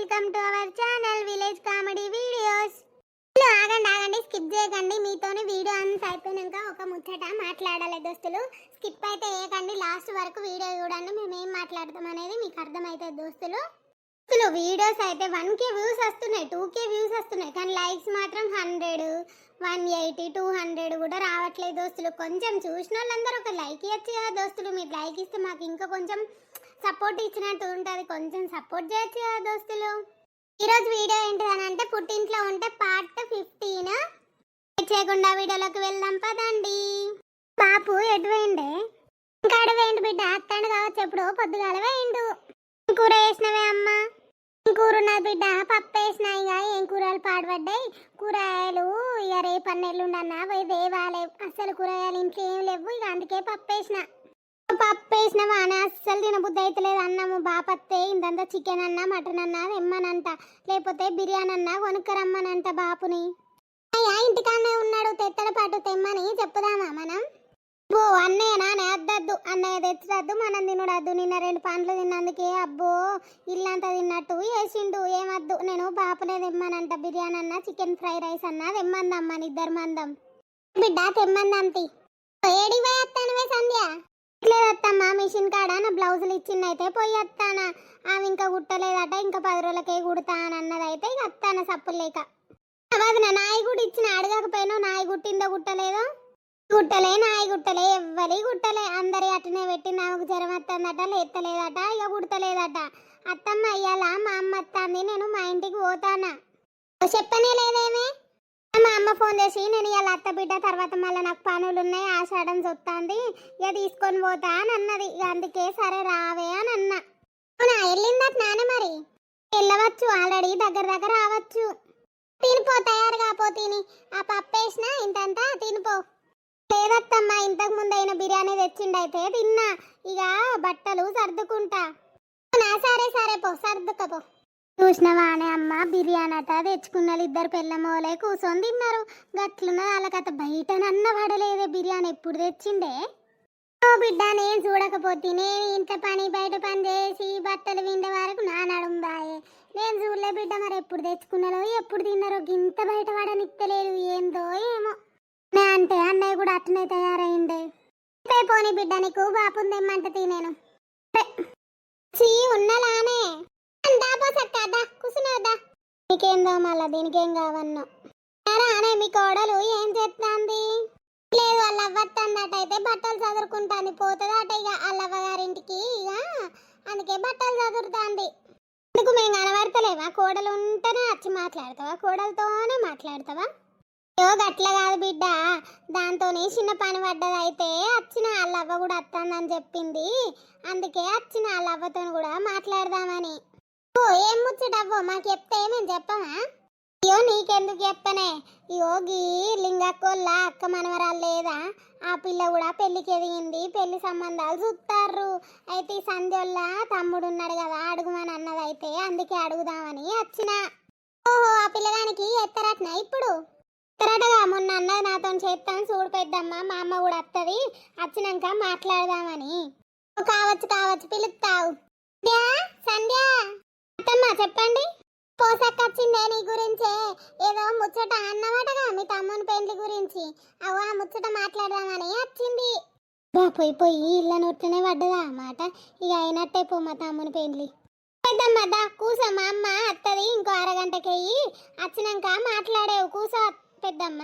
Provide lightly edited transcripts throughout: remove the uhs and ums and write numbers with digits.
Welcome to our channel village comedy videos. ఆగండి skip చేయకండి. మీతోనే వీడియో అంతా అయిపోయినాక ఒక ముచ్చట మాట్లాడాలి దోస్తులు. స్కిప్ అయితే చేయకండి, లాస్ట్ వరకు వీడియో చూడండి. మేము ఏం మాట్లాడతాం అనేది మీకు అర్థమవుతుంది దోస్తులు. వీడియోస్ అయితే 1K వ్యూస్ వస్తున్నాయి, 2K వ్యూస్ వస్తున్నాయి, కానీ లైక్స్ మాత్రం 100, 180, 200 కూడా రావట్లేదు దోస్తులు. కొంచెం చూసిన వాళ్ళందరూ ఒక లైక్ ఇవ్వచ్చు కదా దోస్తులు. మీరు లైక్ ఇస్తే మాకు ఇంకా కొంచెం సపోర్ట్ ఇచ్చినట్టు ఉంటుంది. కొంచెం సపోర్ట్ చేయొచ్చు కదా దోస్తులు. ఈరోజు వీడియో ఏంటిదని అంటే పుట్టింట్లో ఉంటే పార్ట్ 15. చేయకుండా వీడియోలోకి వెళ్దాం పదండి. బాపు ఎటు వేయండి, ఇంకా వేయండి బిడ్డ. అత్తాడు కావచ్చు, ఎప్పుడో పొద్దుగాల వేయండు. కూర వేసినవే అమ్మ? కూర ఉన్నది బిడ్డ, పప్పు వేసినా. ఇక ఏం కూరలు పాడుపడ్డాయి. కూరగాయలు ఇక రేపు అన్నెల్లుండన్నా పోయి దేవాలే. అసలు కూరగాయలు ఇంట్లో ఏం లేవు, ఇక అందుకే పప్పు వేసిన. పప్పు వేసినవా అని అస్సలు తినబుద్ధి అయితే లేదు. అన్నము బాపత్తే ఇంతంతా చికెన్ అన్నా మటన్ అన్నా తెమ్మనంట, లేకపోతే బిర్యానీ అన్నా కొనుక్కరమ్మనంట బాపుని. అయ్యా ఇంటికాన్నే ఉన్నాడు, తెత్తడ పాటు తెమ్మని చెప్పుదామా మనం? ఓ అన్నయ్య నానే అద్దద్దు, అన్నయ్య తెచ్చద్దు, మనం తినడద్దు. నిన్న 2 పండ్లు తిన్నందుకే అబ్బో ఇల్లంతా తిన్నట్టు వేసిండు. ఏమద్దు, నేను బాపునే తెమ్మనంట. బిర్యానీ అన్నా చికెన్ ఫ్రై రైస్ అన్నా తెమ్మందాం, మన ఇద్దరు మందం. బిడ్డ తెమ్మందాంతి. ఏడిపోయేస్తానువే సంధ్య? లేదత్తమ్మా, మిషన్ కాడ నా బ్లౌజులు ఇచ్చిందైతే పోయి వస్తానా. ఆమె ఇంకా కుట్టలేదట, ఇంకా 10 రోజులకే కుడతా అని అన్నదైతే ఇక వస్తానా సప్పులు లేక. అవదిన నాయి కూడా ఇచ్చిన, అడగకపోయినా నాయి కుట్టిందో కుట్టలేదో. కుట్టలే నాయి కుట్టలే, ఎవ్వరి కుట్టలే, అందరి అట్టనే పెట్టి. నాకు జ్వరం వస్తుందట, లేత్తలేదట, ఇక కుడతలేదట. అత్తమ్మ అయ్యాలా మా అమ్మ వస్తుంది, నేను మా ఇంటికి పోతానా. చెప్పనే లేదేమే? మా అమ్మ ఫోన్ చేసి నేను ఇలా అత్త బిడ్డ తర్వాత మళ్ళీ నాకు పనులు ఉన్నాయి, ఆషాఢం వస్తుంది, ఇక తీసుకొని పోతా అని అన్నది. ఇక అందుకే సరే రావే అని అన్నా. వెళ్ళిందట నాన్న? మరి వెళ్ళవచ్చు, ఆల్రెడీ దగ్గర రావచ్చు. తినిపో, తయారు కాపో, తిని ఆ పప్పు వేసిన ఇంతంతా తినిపో. లేదత్తమ్మా, ఇంతకు ముందు అయిన బిర్యానీ తెచ్చిండైతే తిన్నా. ఇక బట్టలు సర్దుకుంటా. సరే పో, సర్దుకపో. చూసినవా అనే అమ్మ, బిర్యానీ అట తెచ్చుకున్నది. 2 పిల్లమోలే కూర్చొని తిన్నారు. గట్లున్న వాళ్ళకత బయటనన్న పడలేదే బిర్యానీ. ఎప్పుడు తెచ్చిండే? ఓ బిడ్డ, నేను చూడకపోతే నేను ఇంత పని బయట పని చేసి బట్టలు విండే వరకు నా నడుందాయే. నేను చూడలే బిడ్డ, మరి ఎప్పుడు తెచ్చుకున్నారో ఎప్పుడు తిన్నారో. గింత బయట పడనిత్తలేదు, ఏందో ఏమో. నే అంటే అన్నయ్య కూడా అట్నే తయారైండే. పోనీ బిడ్డ, నీకు బాపుంది ఏమంట తినేను. ఉన్నలానే కూర్చున్నాదా? నీకేందో మళ్ళా, దీనికేం కావన్నో. అనే మీ కోడలు ఏం చేస్తుంది? లేదు, వాళ్ళ అవ్వత్తందట, అయితే బట్టలు చదువుకుంటాంది. పోతుందట ఇక అల్లవ్వ గారింటికి. ఇక అందుకే బట్టలు చదువుతుంది. అందుకు మేము కనబడతలేవా? కోడలు ఉంటేనే వచ్చి మాట్లాడతావా? కోడలతోనే మాట్లాడతావా? గట్ల కాదు బిడ్డ, దాంతో చిన్న పని పడ్డది. అయితే వచ్చిన అల్లవ్వ కూడా వస్తుందని చెప్పింది, అందుకే వచ్చిన అల్లవ్వతో కూడా మాట్లాడదామని. ఓ ఏం ముచ్చటవ్వో మాకు చెప్తే మేము చెప్పమా? అయ్యో నీకెందుకు చెప్పనే. ఇగో గీ లింగక్కోళ్ళ అక్క మనవరాలు లేదా, ఆ పిల్ల కూడా పెళ్లికి ఎదిగింది, పెళ్లి సంబంధాలు చూస్తారు. అయితే ఈ సంధ్యోళ్ళ తమ్ముడు ఉన్నాడు కదా, అడుగుమని అన్నది. అయితే అందుకే అడుగుదామని వచ్చిన. ఓహో, ఆ పిల్లగానికి ఎత్తరట్నా ఇప్పుడు? ఎత్తరటగా, మొన్న అన్నది నాతో చేస్తాను చూడు పెద్దమ్మ, మా అమ్మ కూడా వస్తుంది, వచ్చినాక మాట్లాడదామని. కావచ్చు పిలుస్తావు. సంధ్య అత్తమ్మ చెప్పండి. పోసక్కొచ్చిందే నీ గురించే ఏదో ముచ్చట అన్నమాటగా, మీ తమ్ముని పెళ్లి గురించి. అవు ఆ ముచ్చట మాట్లాడదామని వచ్చింది. పోయి ఇళ్ళ నొట్టినే పడ్డదా అన్నమాట. ఇక అయినట్టే పో మా తమ్ముని పెళ్లి. పెద్దమ్మ కూసో, మా అమ్మ వస్తుంది ఇంకో అరగంటకెయ్యి, వచ్చినాక మాట్లాడేవు. కూసో పెద్దమ్మ.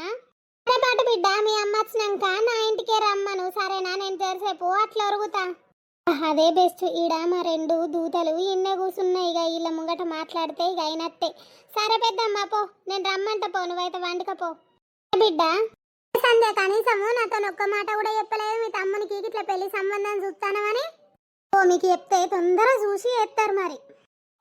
పాటు బిడ్డ, మీ అమ్మ వచ్చినాక నా ఇంటికే రమ్మను, సరేనా? నేను తెరిసేపు అట్లా ఒరుగుతా. అదే బెస్ట్. ఈడ మా 2 దూతలు ఇన్నే కూర్చున్నాయి, ఇక వీళ్ళ ముంగట మాట్లాడితే ఇక అయినట్టే. సరే పెద్దమ్మ పో, నేను రమ్మంట పో, నువ్వైతే వండుకపో. బిడ్డ సంధ్య కనీసము నాతో ఒక్క మాట కూడా చెప్పలేదు, మీ తమ్మునికి ఇట్లా పెళ్లి సంబంధం చూస్తానమని. ఓ మీకు చెప్తే తొందర చూసి చేస్తారు. మరి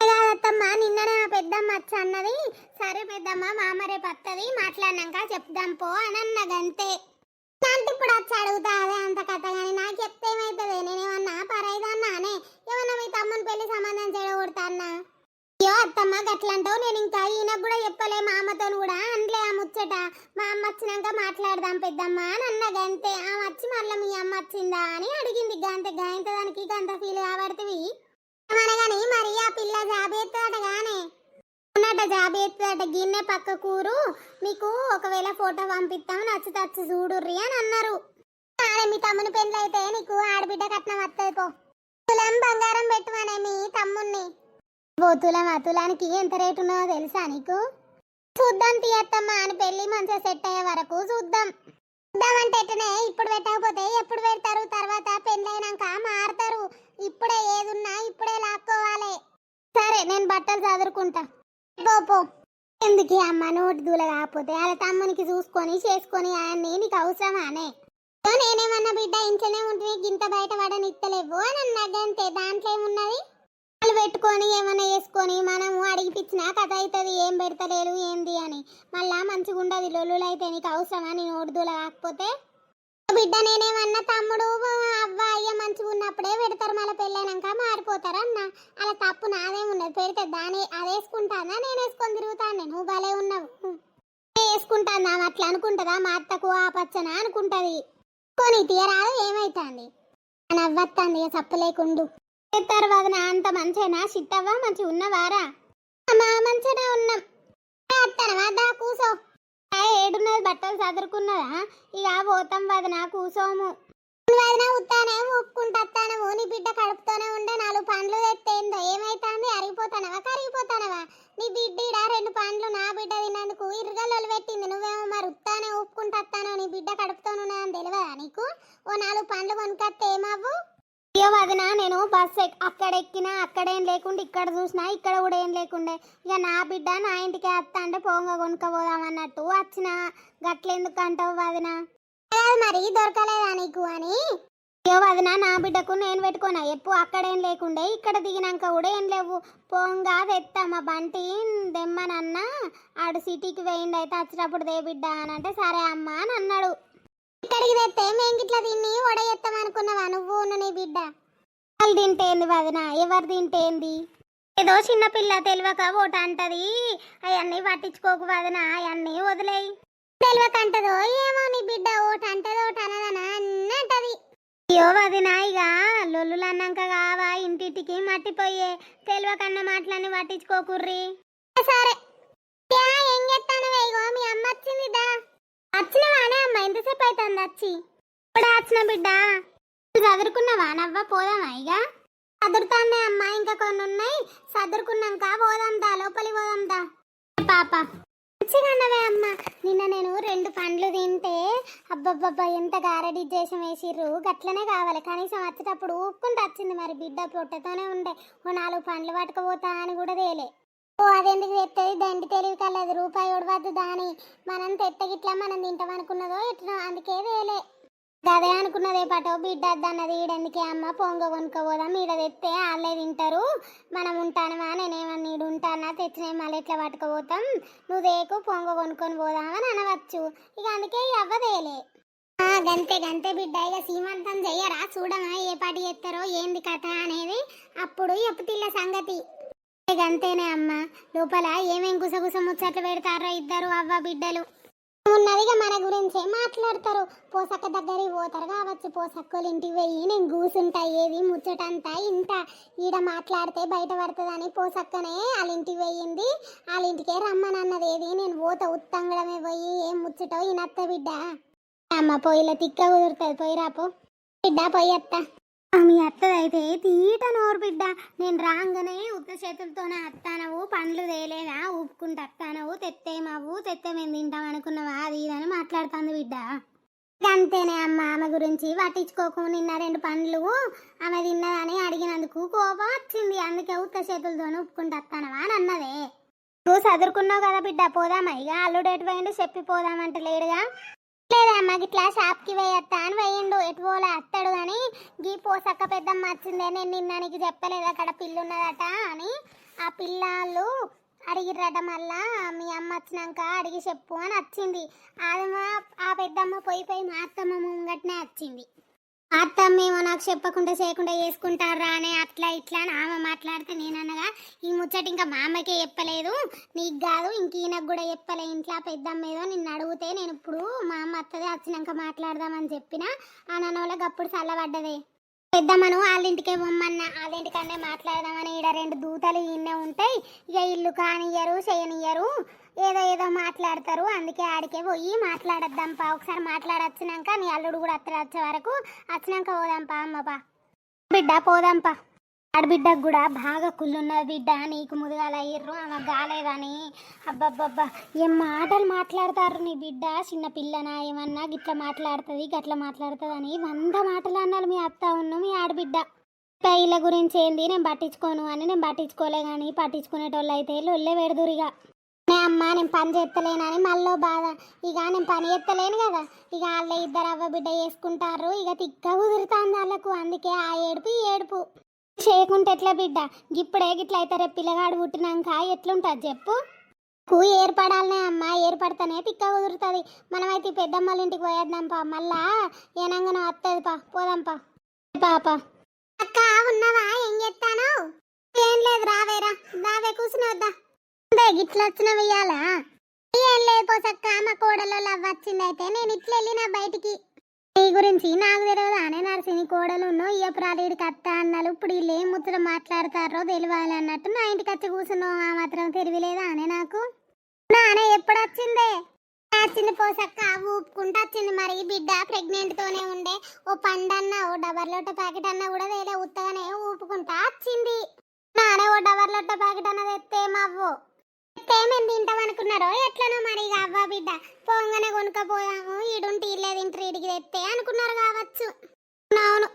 కాదత్తమ్మ, నిన్ననే ఆ పెద్దమ్మ వచ్చి అన్నది. సరే పెద్దమ్మ, మా అమ్మ రేపు వస్తుంది, మాట్లాడినాక చెప్దాం పో అని అన్నదంతే. అంటే ఇప్పుడు వచ్చి అడుగుతా అదే అంత కథ, కానీ నాకు చెప్తే ఏమవుతుంది? నేనేమన్నా పరైదాన్నా అనే, ఏమన్నా మీ తమ్ముని పెళ్లి సంబంధం చెడగొడతా అన్నా? అయ్యో అత్తమ్మ గట్లంటావు, నేను ఇంకా ఈయనకు కూడా చెప్పలే, మా అమ్మతో కూడా అనలే ఆ ముచ్చట. మా అమ్మ వచ్చినాక మాట్లాడదాం పెద్దమ్మ అని అన్న గంతే. ఆమె వచ్చి మళ్ళీ మీ అమ్మ వచ్చిందా అని అడిగింది. గంతే, గాయంత దానికి గంత ఫీల్ కాబడుతుంది అనగాని. మరి ఆ పిల్ల జాబ్ ఎత్తాడగానే అన్నట జాబ్ ఎత్తుదట గిన్నె పక్క కూరు మీకు ఒకవేళ ఫోటో పంపిస్తాం నచ్చి చూడుర్రి అని అన్నారు. అరే మీ తమ్ముని పెళ్ళి అయితే నీకు ఆడబిడ్డ కట్నం వస్తుంది పో. తులం బంగారం పెట్టుమనే మీ తమ్ముణ్ణి. ఓ తులానికి ఎంత రేటు ఉన్నదో తెలుసా నీకు? చూద్దాం తీయత్తమ్మ అని పెళ్ళి మంచిగా సెట్ అయ్యే వరకు చూద్దాం. చూద్దామంటే ఎట్టనే ఇప్పుడు పెట్టకపోతే ఎప్పుడు పెడతారు? తర్వాత పెళ్ళైనాక మారుతారు. ఇప్పుడే ఏదున్నా ఇప్పుడే లాక్కోవాలి. సరే నేను బట్టలు చదువుకుంటా. పో ఎందుకే అమ్మ నోటి దూల కాకపోతే అలా తమ్మునికి చూసుకొని చేసుకొని ఆయన్ని నీకు అవసరమానే? నేనేమన్నా బిడ్డ ఇంట్లోనే ఉంటుంది గింత బయట పడనిత్తలేవు అని అన్నాగంతే. దాంట్లో ఏమున్నది? వాళ్ళు పెట్టుకొని ఏమన్నా వేసుకొని మనము అడిగిపించినా కథ అవుతుంది. ఏం పెడతలేరు ఏంది అని మళ్ళా మంచిగా ఉండదు. లొల్లులు అయితే నీకు అవసరమా? నీ నోటి దూల కాకపోతే బిడ్డ నేనేమన్నా తమ్ముడు అవ్వ అయ్య మంచిగా ఉన్నప్పుడే పెడతారు. మళ్ళీ పెళ్ళైనాక మారిపోతారు అన్న. అలా తప్పు నాదేమున్నది? పెడితే దాని అది వేసుకుంటానా నేను వేసుకొని తిరుగుతాను. నువ్వు భలే ఉన్నావు. వేసుకుంటాను అట్లా అనుకుంటుందా? మా అత్తకు ఆ పచ్చన అనుకుంటుంది. కొని తీయరాదు ఏమైతుంది అని అవ్వత్తాంది. ఇక చెప్పలేకుండు చేస్తారు వదిన. అంత మంచిగా సిట్టవ్వా మంచిగా ఉన్నవారా? మా మంచిగానే ఉన్నాం. అత్తనవా దా కూసో. ఏడున్నది బట్టలు చదువుకున్నదా? ఇక పోతాం వదిన కూసోము. వదిన ఉత్తానే ఊపుకుంటాను. నీ బిడ్డ కడుపుతోనే ఉండే 4 పండ్లు తెత్తేందో ఏమైతుంది? అరిగిపోతానవా కరిగిపోతానవా? నీ బిడ్డ 2 పండ్లు నా బిడ్డ తిన్నందుకు ఇరుగల్లలు పెట్టింది. నువ్వేమో మరి ఉత్తానే ఊపుకుంటాను. నీ బిడ్డ కడుపుతోనే ఉన్నదని తెలియదా నీకు? ఓ 4 పండ్లు కొనుక్కొస్తే ఏమవ్వు? అయ్యో వదిన నేను బస్సు అక్కడ ఎక్కినా అక్కడేం లేకుండా ఇక్కడ చూసినా ఇక్కడ కూడా ఏం లేకుండే. ఇక నా బిడ్డ నా ఇంటికి వస్తా అంటే పోంగ కొనుక్కపోదామన్నట్టు వచ్చిన. గట్లెందుకు అంటావు వదిన? మరి దొరకలేదా నీకు అని? అయ్యో వదిన నా బిడ్డకు నేను పెట్టుకున్నా ఎప్పుడు అక్కడేం లేకుండే. ఇక్కడ దిగినాక కూడా ఏం లేవు. పోంగా తెత్తా మా బంటి దెమ్మనన్నా ఆడు సిటీకి వేయండి అయితే వచ్చేటప్పుడు దే బిడ్డ అని అంటే సరే అమ్మ అని అన్నాడు. ఇక్కడికి తెస్తే మేము ఇట్లా తిని వడేస్తాం అనుకున్నావా నువ్వు నీ బిడ్డ? వాళ్ళు తింటేంది వదిన? ఎవరు తింటేంది? ఏదో చిన్నపిల్ల తెలియక ఓట అంటది. అవన్నీ పట్టించుకోకు వదిన. అవన్నీ వదిలేయి. తెలియకంటదో ఏమో నీ బిడ్డ ఓట అంటది ఓట అనదనా అన్నంటది. అయ్యో వదిన ఇక లొల్లులు అన్నాక కావా ఇంటింటికి మట్టిపోయే. తెలియకన్న మాటలన్నీ పట్టించుకోకుర్రి. సరే ఏం చెప్తానవే? ఇగో మీ అమ్మ వచ్చిందిదా. వచ్చినవానే అమ్మ? ఎంతసేపు అవుతుంది వచ్చి? ఇప్పుడు వచ్చిన బిడ్డ. చదువుకున్నావా నవ్వ? పోదామా ఇక? చదువుతానే అమ్మ ఇంకా కొన్ని ఉన్నాయి. చదువుకున్నాక పోదాందా లోపలి పోదాందా పాప. మంచిగానవే అమ్మ. నిన్న నేను 2 పండ్లు తింటే అబ్బబ్బబ్బా ఎంత గారడి చేసి వేసిర్రు. గట్లనే కావాలి కనీసం వచ్చేటప్పుడు ఊపుకుంటూ వచ్చింది. మరి బిడ్డ పొట్టతోనే ఉండే. ఓ 4 పండ్లు పట్టుకుపోతా అని కూడా తేలే. ఓ అదెందుకు తెస్తుంది? దండి తెలివి కలదు. రూపాయి ఉడవద్దు దాని. మనం తెత్తగిట్లా మనం తింటాం అనుకున్నదో ఎట్లా అందుకే తేలే. అదే అనుకున్నదే పటో బిడ్డ అన్నది. ఈడెందుకే అమ్మ పొంగ కొనుక్కోపోదాం. ఈడ తెస్తే వాళ్ళే తింటారు. మనం ఉంటానమా? నేనేమన్నా ఈడు ఉంటానా? తెచ్చినా మళ్ళీ ఎట్లా పట్టుకుపోతాం? నువ్వు దేకు పొంగ కొనుక్కొని పోదామని అనవచ్చు. ఇక అందుకే అవ్వదేలే. గంతే బిడ్డ. ఇక సీమంతం చెయ్యరా? చూడమా ఏ పాటి చేస్తారో ఏంది కథ అనేది. అప్పుడు ఎప్పుటిల్ల సంగతి. గంతేనే అమ్మ. లోపల ఏమేం గుసగుస ముచ్చట్లు పెడతారో ఇద్దరు అవ్వ బిడ్డలు. ఉన్నదిగా మన గురించే మాట్లాడతారు. పోసక్క దగ్గరికి పోతారు కావచ్చు. పోసక్కలు ఇంటికి పోయి నేను కూసుంటా ఏది ముచ్చటంతా ఇంట ఈడ మాట్లాడితే బయట పడుతుందని పోసక్కనే వాళ్ళ ఇంటికి పోయింది. వాళ్ళ ఇంటికే రమ్మనన్నది. ఏది నేను పోతా ఉత్తంగడమే పోయి ఏం ముచ్చటో ఈనత్త బిడ్డ. అమ్మ పోయిలా తిక్క కుదురుతుంది. పోయిరాపో బిడ్డ పోయత్తా. మీ అత్తదైతే తీట నోరు బిడ్డ. నేను రాగానే ఉత్త చేతులతోనే అత్తానవు పండ్లు తేలేదా ఊపుకుంటూ అత్తానవు తెత్తే మేము తింటాం అనుకున్నావా అది ఇదని మాట్లాడుతుంది బిడ్డ. అంతేనే అమ్మ. ఆమె గురించి పట్టించుకోకు. నిన్న 2 పండ్లు ఆమె తిన్నదని అడిగినందుకు కోపం వచ్చింది. అందుకే ఉత్త చేతులతోనే ఊపుకుంటూ వస్తానవా అని అన్నదే. నువ్వు చదువుకున్నావు కదా బిడ్డ. పోదామా ఇక? అల్లుడు ఎటు పోయిండు చెప్పి పోదామంటే లేడుగా. లేదమ్మా గిట్లా షాప్కి వేయత్తా అని వేయండు. ఎటు పోలే అత్తాడు కానీ గీ పోసక్క పెద్దమ్మ వచ్చిందే. నేను నిన్న నీకు చెప్పలేదు అక్కడ పిల్ల ఉన్నదట అని. ఆ పిల్లలు అడిగిర్రట. మళ్ళా మీ అమ్మ వచ్చినాక అడిగి చెప్పు అని వచ్చింది. అది ఆ పెద్దమ్మ పోయి మా అత్తమ్మ ముంగట్నే వచ్చింది. అత్తమ్మేమో నాకు చెప్పకుండా చేయకుండా చేసుకుంటారా అని అట్లా ఇట్లా అని ఆమె మాట్లాడితే నేనన్నగా ఈ ముచ్చట ఇంకా మా అమ్మకే చెప్పలేదు నీకు కాదు ఇంక ఈయనకు కూడా చెప్పలే. ఇంట్లో పెద్దమ్మ ఏదో నిన్ను అడిగితే నేను ఇప్పుడు మా అమ్మ అత్తదే వచ్చినాక మాట్లాడదామని చెప్పిన. ఆ నన్నోళ్ళకి అప్పుడు చల్లబడ్డదే. పెద్దమ్మను వాళ్ళింటికే పొమ్మన్న వాళ్ళింటికన్నే మాట్లాడదామని ఈడ 2 దూతలు ఈయనే ఉంటాయి. ఇక ఇల్లు కానియ్యరు చేయనియ్యరు, ఏదో ఏదో మాట్లాడతారు. అందుకే ఆడికే పోయి మాట్లాడద్దాంపా. ఒకసారి మాట్లాడొచ్చినాక నీ అల్లుడు కూడా వచ్చే వరకు వచ్చినాక పోదాంపా. అమ్మపా బిడ్డ పోదాంపా. ఆడబిడ్డకు కూడా బాగా కుళ్ళున్నది బిడ్డ. నీకు ముదుగాల అయ్యిర్రు ఆమె గాలేదని. అబ్బబ్బబ్బా ఏం మాటలు మాట్లాడతారు. నీ బిడ్డ చిన్న పిల్లనా ఏమన్నా గిట్లా మాట్లాడుతుంది గట్లా మాట్లాడుతుంది అని 100 మాటలు అన్నారు మీ అత్త ఉన్న మీ ఆడబిడ్డ. ఇళ్ళ గురించి ఏంది నేను పట్టించుకోను అని. నేను పట్టించుకోలే కానీ పట్టించుకునేటోళ్ళు అయితే లొల్లే పెడదురిగా. అమ్మ నేను పని చేస్తలేనని మళ్ళీ బాధ. ఇక నేను పని చేస్తలేను కదా, ఇక వాళ్ళ 2 అవ్వ బిడ్డ చేసుకుంటారు. ఇక తిక్క కుదురుతుంది వాళ్ళకు. అందుకే ఆ ఏడుపు ఈ ఏడుపు చేయకుంటే ఎట్లా బిడ్డ. ఇప్పుడే గిట్ల అయితే రేపు పిల్లగాడు పుట్టినాక ఎట్లుంటుంది చెప్పు. ఏర్పడాలనే అమ్మ, ఏర్పడితేనే తిక్క కుదురుతుంది. మనమైతే పెద్దమ్మల ఇంటికి పోయేద్దాంపా. మళ్ళా ఏనంగానో వస్తుంది పా, పోదాంపా. పాప అక్క ఉన్నావా? ఏం చేస్తాను? ఏం లేదు, రావేరా రావే కూర్చుని గిట్ల వచ్చిన వెయ్యాలా? ఏం లేదు పోసక్క, మా కోడలో లవ్ వచ్చిందైతే నేను ఇట్లా వెళ్ళినా బయటికి. నీ గురించి నాకు తెలియదు అనే నర్సిని కోడలు ఇయ్యపురాలీడికి అత్త అన్నాలు. ఇప్పుడు వీళ్ళు ఏం ముచ్చట మాట్లాడతారో తెలియాలి అన్నట్టు నా ఇంటికి వచ్చి కూర్చున్నావు. ఆ మాత్రం తెలియలేదా అనే నాకు? నానే ఎప్పుడు వచ్చిందే? వచ్చింది పోసక్క, ఊపుకుంటూ వచ్చింది. మరి బిడ్డ ప్రెగ్నెంట్ తోనే ఉండే. ఓ పండన్నా ఓ డబర్ లొట్ట ప్యాకెట్ అన్నా కూడా వేరే ఉత్తగానే ఊపుకుంటా వచ్చింది. నానే ఓ డబర్ లొట్ట ప్యాకెట్ అన్నది ఎత్తేమవ్వు ఏమేమి తింటాం అనుకున్నారో ఎట్లనో మరి. ఇక అవ్వ బిడ్డ పొంగనే కొనుక్కపోయాము, ఈడుంటి ఇల్లేదు ఇంటి ఈడికి తెస్తే అనుకున్నారు కావచ్చు. అవును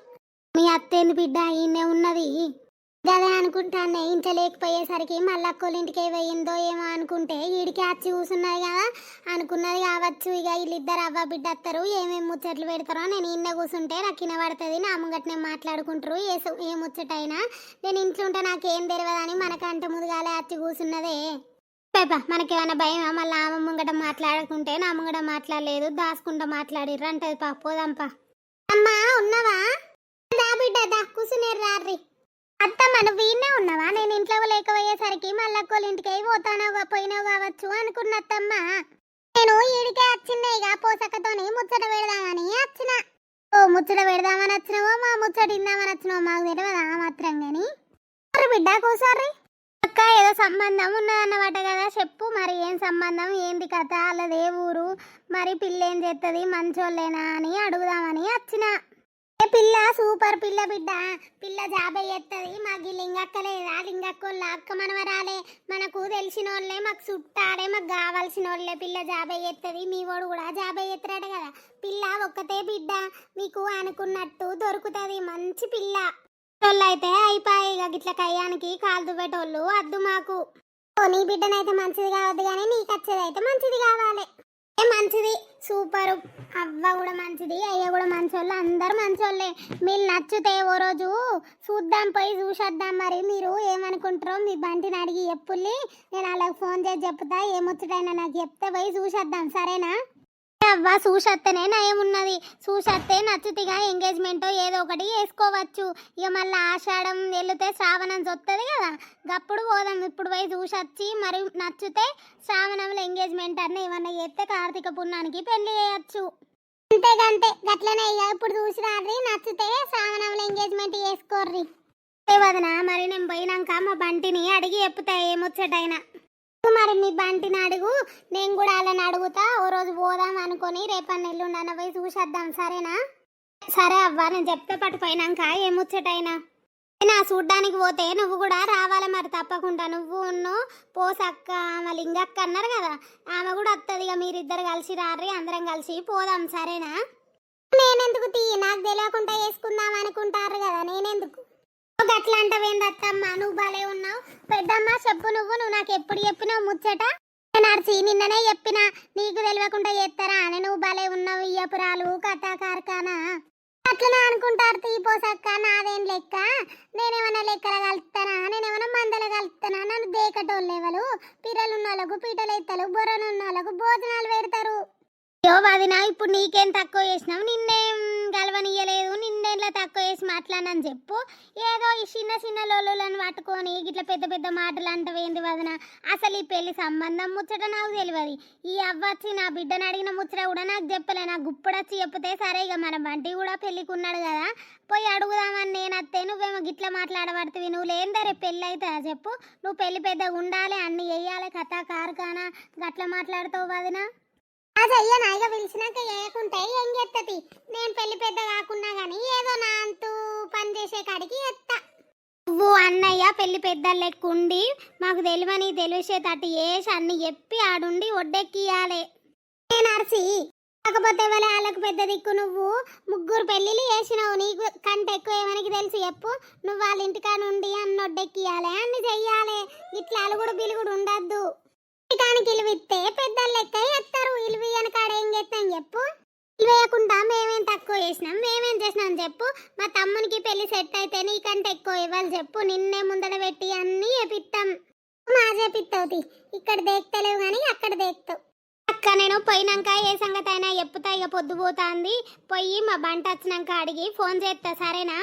మీ అత్తేంది బిడ్డ ఈయనే ఉన్నది గదే అనుకుంటానే. ఇంచలేకపోయేసరికి మళ్ళీ ఇంటికి పోయిందో ఏమో అనుకుంటే ఈడికి వచ్చి కూర్చున్నది కదా అనుకున్నది కావచ్చు. ఇక వీళ్ళిద్దరు అవ్వ బిడ్డ వస్తారు, ఏమేమి ముచ్చట్లు పెడతారో. నేను ఇన్న కూర్చుంటే నాకు కింద పడుతుంది, నా ముంగట్నే మాట్లాడుకుంటారు. ఏ ముచ్చటైనా నేను ఇంట్లో ఉంటే నాకేం తెలియదని మనకంటే ముదుగాలే వచ్చి కూర్చున్నదే. పేప మనకేమైనా భయం? మళ్ళీ ఆమె ముంగట మాట్లాడుకుంటే నా ముంగట మాట్లాడలేదు, దాచుకుంటా మాట్లాడిర్రు అంటది. పా పోదాంపా. అమ్మా ఉన్నావా? దా బిడ్డ దా కూర్చునేరు రారి. అత్తమ్మ నువ్వు ఈయనే ఉన్నావా? నేను ఇంట్లో లేకపోయేసరికి మళ్ళీ ఇంటికి పోతానో పోయినావు కావచ్చు అనుకున్న అత్తమ్మ. నేను ఈడికే వచ్చిందే ఇక పోసక్కతోని ముచ్చట పెడదామని వచ్చిన. ఓ ముచ్చట పెడదామని వచ్చినావో మా ముచ్చట ఇందామని వచ్చినావో మాకు తెలియదా మాత్రం కానీ. బిడ్డ కూర్చోర్రి. అక్క ఏదో సంబంధం ఉన్నదన్నమాట కదా, చెప్పు మరి. ఏం సంబంధం, ఏంది కథ, వాళ్ళదే ఊరు, మరి పిల్ల ఏం చేస్తుంది, మంచోళ్ళేనా అని అడుగుదామని వచ్చిన. పిల్ల సూపర్ పిల్ల బిడ్డ. పిల్ల జాబ్ చేస్తుంది. మాకు లింగక్క లేదా, లింగక్కోళ్ళ అక్క మనవరాలే, మనకు తెలిసిన వాళ్ళే, మాకు చుట్టాడే, మాకు కావాల్సిన వాళ్ళే. పిల్ల జాబ్ చేస్తుంది. మీ వాడు కూడా జాబ్ చేస్తాడు కదా. పిల్ల ఒక్కతే బిడ్డ, మీకు అనుకున్నట్టు దొరుకుతుంది మంచి పిల్ల. అయితే అయిపోయి ఇక గిట్ల కయ్యానికి కాలు దువ్వేటోళ్ళు వద్దు మాకు. నీ బిడ్డనైతే మంచిది కావద్దు కానీ నీకు వచ్చేది అయితే మంచిది కావాలి. మంచిది సూపరు. అవ్వ కూడా మంచిది, అయ్య కూడా మంచోళ్ళు, అందరు మంచోళ్ళే. మీరు నచ్చితే ఓ రోజు చూద్దాం, పోయి చూసేద్దాం. మరి మీరు ఏమనుకుంటారో మీ బంటిని అడిగి చెప్పుల్లి, నేను వాళ్ళకి ఫోన్ చేసి చెప్తా. ఏమొచ్చుటైనా నాకు చెప్తే పోయి చూసేద్దాం, సరేనా? అవ్వ చూసేస్తేనే నయమున్నది. చూసేస్తే నచ్చుతిగా ఎంగేజ్మెంట్ ఏదో ఒకటి వేసుకోవచ్చు. ఇక మళ్ళీ ఆషాఢం వెళితే శ్రావణం వస్తుంది కదా, గప్పుడు పోదాం. ఇప్పుడు పోయి చూసొచ్చి మరి నచ్చితే శ్రావణంలో ఎంగేజ్మెంట్ అన్న ఏమన్నా చేస్తే కార్తీక పుణ్యానికి పెళ్లి చేయొచ్చు. అంతేగంతే గట్లనే. ఇక ఇప్పుడు చూసి రారి, నచ్చితే శ్రావణంలో ఎంగేజ్మెంట్ చేసుకోర్రి. వదనా మరి నేను పోయినాక మా బంటిని అడిగి చెప్తా ఏమొచ్చటైనా. మరి మీ బంటిని అడుగు, నేను కూడా వాళ్ళని అడుగుతా. ఓ రోజు పోదాం అనుకొని రేపన్న ఎల్లుండన్న పోయి చూసేద్దాం, సరేనా? సరే అవ్వ, నేను చెప్తే పట్టుపోయినాక ఏముచ్చటైనా. నా చూడ్డానికి పోతే నువ్వు కూడా రావాలి మరి తప్పకుండా. నువ్వు పోసక్క ఆమె లింగక్క అన్నారు కదా, ఆమె కూడా వస్తుంది. ఇక మీరిద్దరు కలిసి రారి, అందరం కలిసి పోదాం, సరేనా? నేనెందుకు నాకు తెలియకుండా వేసుకుందాం అనుకుంటారు కదా, నేనెందుకు గట్లా అంటవేందత్తమ్మ? నువ్వు భలే ఉన్నావు. పెద్దమ్మ చెప్పు, నువ్వు నాకు ఎప్పుడు చెప్పినావు ముచ్చట? నర్సి నిన్ననే చెప్పిన, నీకు తెలియకుండా చేస్తారా అని. నువ్వు భలే ఉన్నావు. ఇయ్యపురాలు కథా కార్ఖానా అట్లనే అనుకుంటారు. తీపోసక్క నాదేం లెక్క, నేనేమన్నా లెక్కలు కలుపుతానా, నేనేమన్నా మందలు కలుపుతానా? నన్ను దేకటోళ్ళు ఎవరు? పిల్లలు ఉన్న వాళ్ళకు పీటలు ఎత్తలు, బొర్రలు ఉన్న వాళ్ళకు భోజనాలు పెడతారు. యో వదినా ఇప్పుడు నీకేం తక్కువ చేసినావు, నిన్నేం గలవనియ్యలేదు, నిన్నేలా తక్కువ చేసి మాట్లాడనని చెప్పు. ఏదో ఈ చిన్న చిన్న లోలులను పట్టుకొని ఇట్లా పెద్ద పెద్ద మాటలు అంటవేంది వదిన? అసలు ఈ పెళ్లి సంబంధం ముచ్చట నాకు తెలియదు. ఈ అవ్వచ్చి నా బిడ్డను అడిగిన ముచ్చట కూడా నాకు చెప్పలే. నాకు గుప్పడొచ్చి చెప్తే సరే ఇక మన బంటి కూడా పెళ్ళికి ఉన్నాడు కదా పోయి అడుగుదామని నేను అత్తే, నువ్వేమో గిట్లా మాట్లాడబడుతుంది. నువ్వు లేనిదరే పెళ్ళి అవుతుందా చెప్పు? నువ్వు పెళ్లి పెద్దగా ఉండాలి, అన్ని వేయాలి, కథ కారుకానా గట్లా మాట్లాడుతావు వదినా? అది అయ్యా నాయిగా పిలిచినాక వేయకుంటే ఏం చేస్తుంది? నేను పెళ్లి పెద్ద కాకున్నా గానీ ఏదో నా అంతూ పని చేసే కాడికి ఎత్తా. నువ్వు అన్నయ్య పెళ్లి పెద్ద లెక్కుండి మాకు తెలివని తెలిసేటట్టు వేసి అన్ని చెప్పి ఆడుండి ఒడ్డెక్కియాలే. నేను అరిసి కాకపోతే వాళ్ళకు పెద్ద దిక్కు. నువ్వు ముగ్గురు పెళ్ళిళ్ళు చేసినావు, నీకు కంటే ఎక్కువ ఏమనికి తెలుసు చెప్పు? నువ్వు వాళ్ళ ఇంటికా నుండి అన్ని ఒడ్డెక్కియాలి, అన్ని చెయ్యాలి. ఇట్లా అలుగుడు బిలుగుడు ఉండద్దు. కానికి ఇలువిస్తే పెద్దలు లెక్క ఎత్తారు. ఇలువియని కాడ ఏం చేస్తాం చెప్పు? ఇలువేయకుండా మేమేం తక్కువ చేసినాం, మేమేం చేసినాం చెప్పు? మా తమ్మునికి పెళ్లి సెట్ అయితే నీకంటే ఎక్కువ ఇవ్వాలి చెప్పు? నిన్నే ముందడ పెట్టి అన్ని చేపిస్తాం. మా చేపిస్తావు, ఇక్కడ దేక్తలేవు కానీ అక్కడ దేక్తావు. అక్క నేను పోయినాక ఏ సంగతి అయినా చెప్పుతా. ఇక పొద్దుపోతాంది, పోయి మా బంట వచ్చినాక అడిగి ఫోన్ చేస్తా, సరేనా?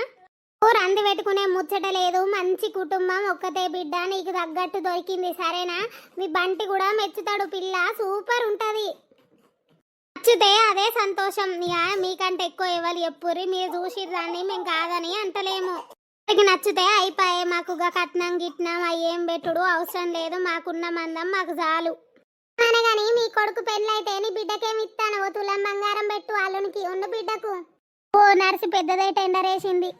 రంది పెట్టుకునే ముచ్చట లేదు, మంచి కుటుంబం, ఒక్కతే బిడ్డ, నీకు తగ్గట్టు దొరికింది, సరేనా? మీ బంటి కూడా మెచ్చుతాడు, పిల్ల సూపర్ ఉంటది. నచ్చితే అదే సంతోషం. మీకంటే ఎక్కువ ఎవరు చెప్పుర్రి, మీరు చూసి దాన్ని మేము కాదని అంటలేము. మీకు నచ్చితే అయిపోయే, మాకు కట్నం గిట్నం అయ్యేం పెట్టుడు అవసరం లేదు, మాకున్న మందం మాకు చాలు. అనగాని మీ కొడుకు పెళ్ళైతే నీ బిడ్డకేమి ఇస్తాను? తులం బంగారం పెట్టు అల్లునికి ఉన్న బిడ్డకు. ఓ నర్సి పెద్దదే టెండర్ వేసింది.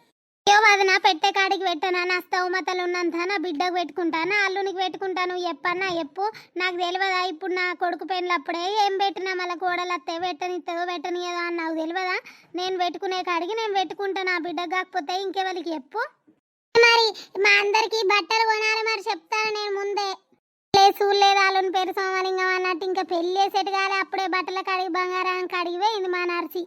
వదిన పెట్టే కాడికి పెట్టనా? నా స్తౌమతలు ఉన్నంత నా బిడ్డకు పెట్టుకుంటాను, అల్లునికి పెట్టుకుంటాను. ఎప్పన్నా చెప్పు, నాకు తెలియదా? ఇప్పుడు నా కొడుకు పెళ్ళప్పుడే ఏం పెట్టినా మళ్ళీ కోడలు అత్తే పెట్టనిస్తుందో పెట్టనియదో అని నాకు తెలియదా? నేను పెట్టుకునే కాడికి నేను పెట్టుకుంటాను, నా బిడ్డకు కాకపోతే ఇంకెవరికి చెప్పు. మరి మా అందరికి బట్టలు కొనాలి, మరి చెప్తాను నేను ముందే. చూడలేదు అల్లుని పేరు సోమలింగం అన్నట్టు ఇంకా పెళ్ళి వేసేటి కాదు, అప్పుడే బట్టల కాడికి బంగారం కాడికి పోయింది మా నర్సి.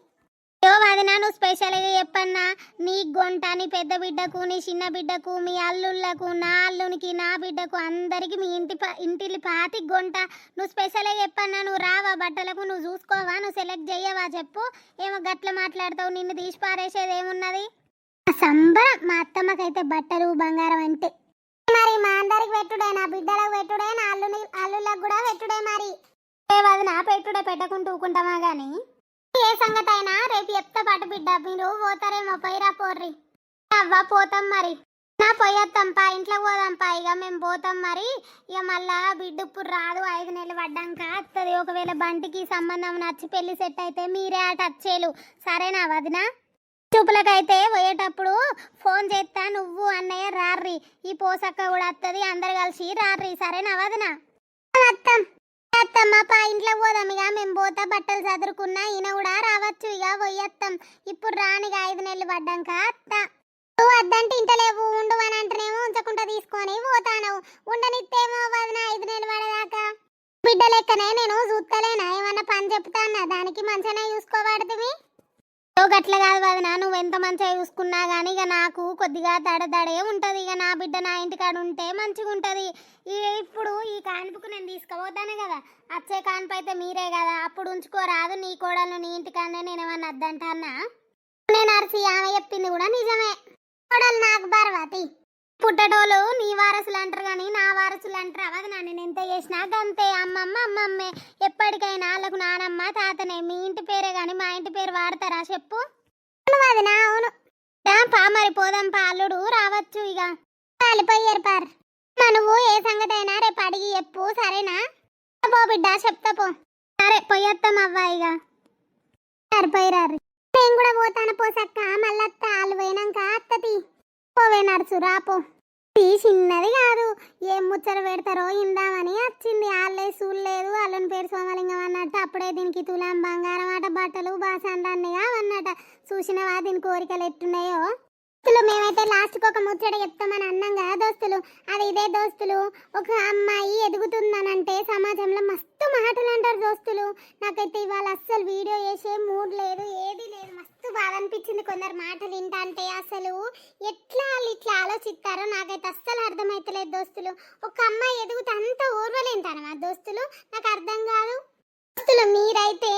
వదినా నువ్వు స్పెషల్గా చెప్పన్నా, నీ గొంట, నీ పెద్ద బిడ్డకు, నీ చిన్న బిడ్డకు, మీ అల్లుళ్ళకు, నా అల్లునికి, నా బిడ్డకు, అందరికి మీ ఇంటి పాతి గొంట నువ్వు స్పెషల్గా చెప్పన్నా. నువ్వు రావా బట్టలకు? నువ్వు చూసుకోవా? నువ్వు సెలెక్ట్ చెయ్యవా చెప్పు? ఏమో గట్ల మాట్లాడతావు, నిన్ను తీసి పారేసేది ఏమున్నది? సంబరం మా అత్తమ్మకైతే బట్టలు బంగారం అంటే. మరి మా అందరికి పెట్టుడే, నా బిడ్డలకు పెట్టుడే, నా అల్లుళ్ళకు కూడా పెట్టుడే. మరి వదినా పెట్టుడే, పెట్టకుంటూ ఊకుంటామా గానీ ఏ సంగతి అయినా రేపు చెప్తా పాటు బిడ్డ. మీరు పోతారేమో, పోయిరా పోర్రి. అవ్వ పోతాం మరి, నా పోయొత్తాంపా, ఇంట్లో పోదాంపా. ఇక మేము పోతాం మరి. ఇక మళ్ళా బిడ్డ ఇప్పుడు రాదు, 5 నెలలు పడ్డాక వస్తుంది. ఒకవేళ బంటికి సంబంధం నచ్చి పెళ్లి సెట్ అయితే మీరే ఆ టచ్చేలు, సరేనా వదినా? చూపులకైతే పోయేటప్పుడు ఫోన్ చేస్తా, నువ్వు అన్నయ్య రార్రి, ఈ పోసక్క కూడా వస్తుంది, అందరు కలిసి రార్రి, సరేనా వదినా? అత్తమ్మా ఇంట్లో పోదాం. ఇక మేము పోతా, బట్టలు చదువుకున్నా, ఈయన కూడా రావచ్చు. ఇక పోయేస్తాం, ఇప్పుడు రానిగా 5 నెలలు పడ్డాక అత్త. నువ్వు వద్దంటే ఇంటలేవు, ఉండు అని అంటేనేమో ఉంచకుండా తీసుకొని పోతాను. ఉండనిస్తేమో వదిన 5 నెలలు పడేదాకా. బిడ్డ లెక్కనే నేను చూస్తలేనా? ఏమన్నా పని చెప్తానా? దానికి మంచిగానే చూసుకోబడుతుంది. గట్ల కాదు వదిన, నువ్వు ఎంత మంచిగా చూసుకున్నా కానీ ఇక నాకు కొద్దిగా దడదడే ఉంటుంది. ఇక నా బిడ్డ నా ఇంటికాడ ఉంటే మంచిగా ఉంటుంది. ఇప్పుడు ఈ కాన్పుకు నేను తీసుకుపోతాను కదా, వచ్చే కాన్పు అయితే మీరే కదా, అప్పుడు ఉంచుకోరాదు నీ కోడలు నీ ఇంటికాడనే. నేను ఏమన్నా వద్దంటానా? నేను అరిసి ఆమె చెప్పింది కూడా నిజమే. కోడలు నాకు బర్వాతి, పుట్టటోళ్ళు నీ వారసులు అంటారు కానీ నా వారసులు అంటారు వదిన. నేను ఎంత చేసినా అంతే, అమ్మమ్మ అమ్మమ్మే. ఎప్పటికైనా వాళ్ళకు నానమ్మ తాతనే. మీ ఇంటి పేరే కానీ మా ఇంటి పేరు వాడతారా చెప్పు? వదిన అవును పా, మరి పోదాం పా, అల్లుడు రావచ్చు. ఇక కాలిపోయారు పార్. నువ్వు ఏ సంగతి అయినా రేపు అడిగి చెప్పు, సరేనా? పో బిడ్డ చెప్తా పో. సరే పోయొత్తాం అవ్వ. ఇక సరిపోయిరారు, నేను కూడా పోతాను. పోసక్క మళ్ళత్త, వాళ్ళు పోయినాక అత్తతి. పోవే నడుచు రాపో. చిన్నది కాదు, ఏం ముచ్చట పెడతారో ఇందామని వచ్చింది. వాళ్ళే చూడలేదు, అల్లుని పేరు సోమలింగం అన్నట్టు. అప్పుడే దీనికి తులాం బంగారం ఆట, బట్టలు బాసండాన్ని అన్నట. చూసినవా దీని కోరికలు ఎట్టున్నాయో? మేమైతే లాస్ట్కి ఒక ముచ్చట చెప్తామని అన్నాం కదా దోస్తులు, అది ఇదే దోస్తులు. ఒక అమ్మాయి ఎదుగుతుందనంటే సమాజంలో మస్తు మాటలు అంటారు దోస్తులు. నాకైతే ఇవాళ అస్సలు వీడియో చేసే మూడ్ లేదు, ఏది లేదు. మస్తు బాధ అనిపించింది కొందరు మాటలు వింటే. అసలు ఎట్లా వాళ్ళు ఇట్లా ఆలోచిస్తారో నాకైతే అస్సలు అర్థమైతలేదు దోస్తులు. ఒక అమ్మాయి ఎదుగుతూ అంత ఓర్వలేంటారా దోస్తులు? నాకు అర్థం కాదు. దోస్తులు మీరైతే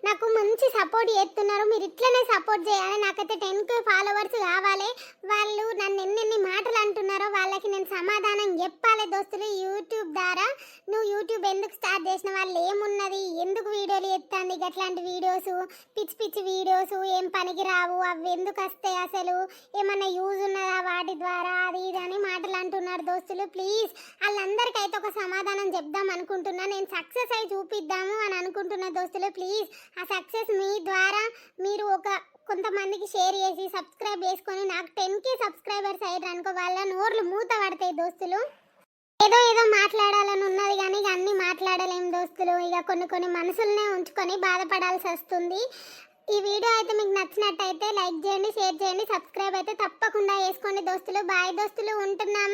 నాకు మంచి సపోర్ట్ చేస్తున్నారు. మీరు ఇట్లనే సపోర్ట్ చేయాలి. నాకైతే 10K ఫాలోవర్స్ కావాలి. వాళ్ళు నన్ను ఎన్నెన్ని మాటలు అంటున్నారో వాళ్ళకి నేను సమాధానం చెప్పాలి దోస్తులు. యూట్యూబ్ ద్వారా నువ్వు యూట్యూబ్ ఎందుకు స్టార్ట్ చేసిన, వాళ్ళు ఏమున్నది, ఎందుకు వీడియోలు ఎత్తాంది, అట్లాంటి వీడియోస్ పిచ్చి పిచ్చి వీడియోస్ ఏం పనికి రావు, అవి ఎందుకు వస్తాయి, అసలు ఏమన్నా యూజ్ ఉన్నదా వాటి ద్వారా, అది ఇది అని మాటలు అంటున్నారు దోస్తులు. ప్లీజ్ వాళ్ళందరికైతే ఒక సమాధానం చెప్దాం అనుకుంటున్నా. నేను సక్సెస్ అయి చూపిద్దాము అని అనుకుంటున్న దోస్తులు. ప్లీజ్ ఆ సక్సెస్ మీ ద్వారా మీరు కొంతమందికి షేర్ చేసి సబ్స్క్రైబ్ చేసుకొని నాకు 10K సబ్స్క్రైబర్స్ అయ్యారు అనుకో, వాళ్ళ నోర్లు మూత పడతాయి దోస్తులు. ఏదో ఏదో మాట్లాడాలని ఉన్నది కానీ ఇక అన్నీ మాట్లాడలేము దోస్తులు. ఇక కొన్ని మనసులనే ఉంచుకొని బాధపడాల్సి వస్తుంది. ఈ వీడియో అయితే మీకు నచ్చినట్టయితే లైక్ చేయండి, షేర్ చేయండి, సబ్స్క్రైబ్ అయితే తప్పకుండా చేసుకోండి దోస్తులు. బాయ్ దోస్తులు, ఉంటున్నాం.